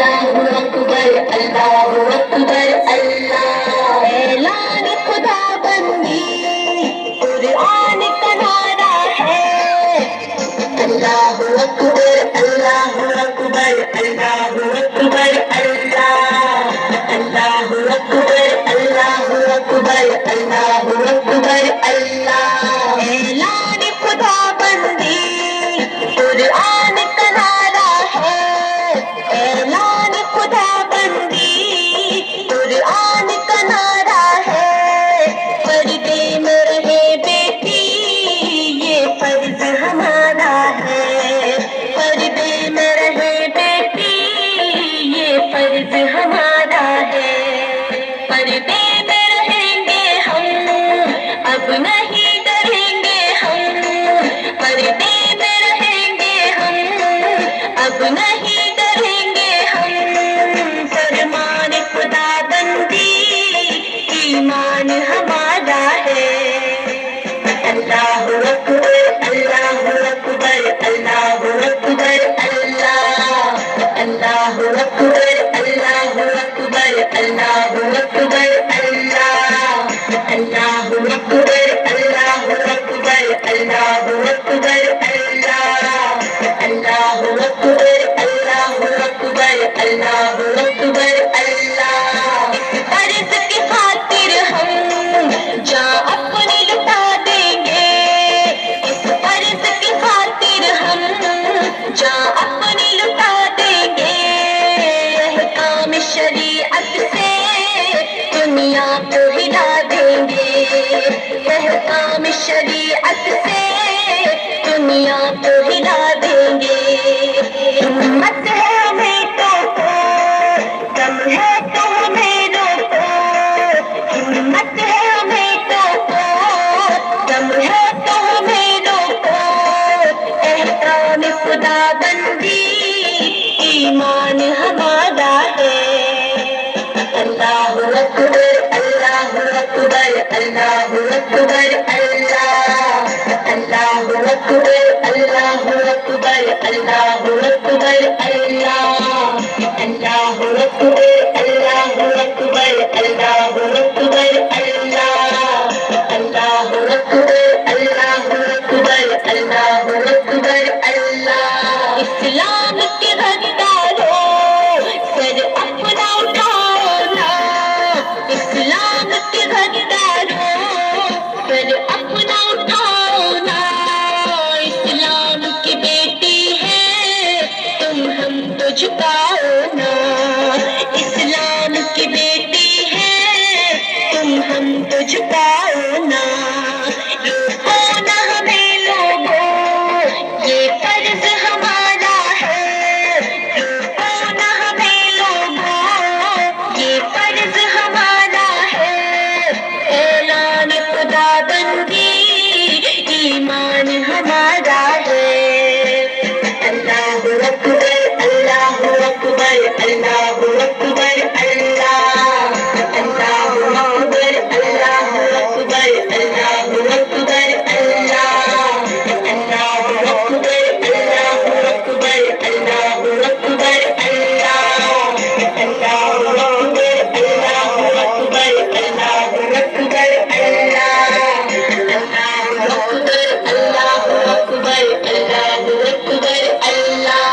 अल्लाहु अकबर अल्लाहु अकबर अल्लाह। ऐलान खुदा बंदी कुरान का नारा है। अल्लाहु अकबर अल्लाहु अकबर अल्लाहु अकबर अल्लाह। अल्लाहु अकबर अल्लाहु अकबर अल्लाहु अकबर अल्लाह। ऐलान खुदा बंदी कुरान का नारा है। ऐलान खुदा बंदी कुरान का नारा है। पर्दे में रहे बेटी ये फर्ज हमारा है। पर्दे में रहे बेटी ये फर्ज हमारा है। पर्दे में रहेंगे हम अब नहीं डरेंगे हम। पर्दे में रहेंगे हम अब नहीं डरेंगे हम। फरमान खुदा बंदी ईमान हमारा है। अल्लाहु अकबर अल्लाहु अकबर अल्लाहु अकबर अल्लाह। अल्लाहु अकबर अल्लाहु अकबर अल्लाहु अकबर अल्लाह। अल्लाहु अकबर अल्लाहु अकबर अल्लाहु अकबर अल्लाह। अल्लाहु अकबर अल्लाहु अकबर अल्लाहु अकबर अल्लाह। अर्ज़ की खातिर हम जान अपनी लुटा देंगे। इस अर्ज़ की खातिर हम जान अपनी लुटा देंगे। अहकाम शरीअत से दुनिया को हिला देंगे। अहकाम शरीअत से दुनिया को हिला देंगे। हिम्मत है हमें तो दम है तो हमें रोको। हिम्मत है हमें तो दम है तो हमें रोको। एहसान खुदा बंदी ईमान हमारा है। अल्लाहु अकबर अल्लाहु अकबर अल्लाहु अकबर अल्लाह। अल्लाहु अकबर अल्लाहु अकबर अल्लाहु अकबर अल्लाह। अल्लाहु अकबर अल्लाहु अकबर अल्लाहु अकबर अल्लाह। अल्लाहु अकबर अल्लाहु अकबर अल्लाहु अकबर अल्लाह। इस्लाम के गद्दारों सर अपना उठाओ ना। इस्लाम के गद्दारों सर अपना उठाओ ना। इस्लाम की बेटी है तुम हम तो झुकाओ ना। इस्लाम की बेटी है तुम हम तो झुकाओ ना। रोको ना हमें लोगों ये फर्ज हमारा है। रोको ना हमें लोगों ये फर्ज हमारा है। ऐलान खुदा बंदी ईमान हमारा है। अल्लाहु अकबर अल्लाहु अकबर अल्लाहु अकबर अल्लाह। अल्लाहु अकबर अल्लाहु अकबर अल्लाहु अकबर अल्लाह। अल्लाहु अकबर अल्लाहु अकबर अल्लाहु अकबर अल्लाह। अल्लाहु अकबर अल्लाहु अकबर अल्लाहु अकबर अल्लाह। अल्लाहु अकबर अल्लाहु अकबर अल्लाहु अकबर अल्लाह।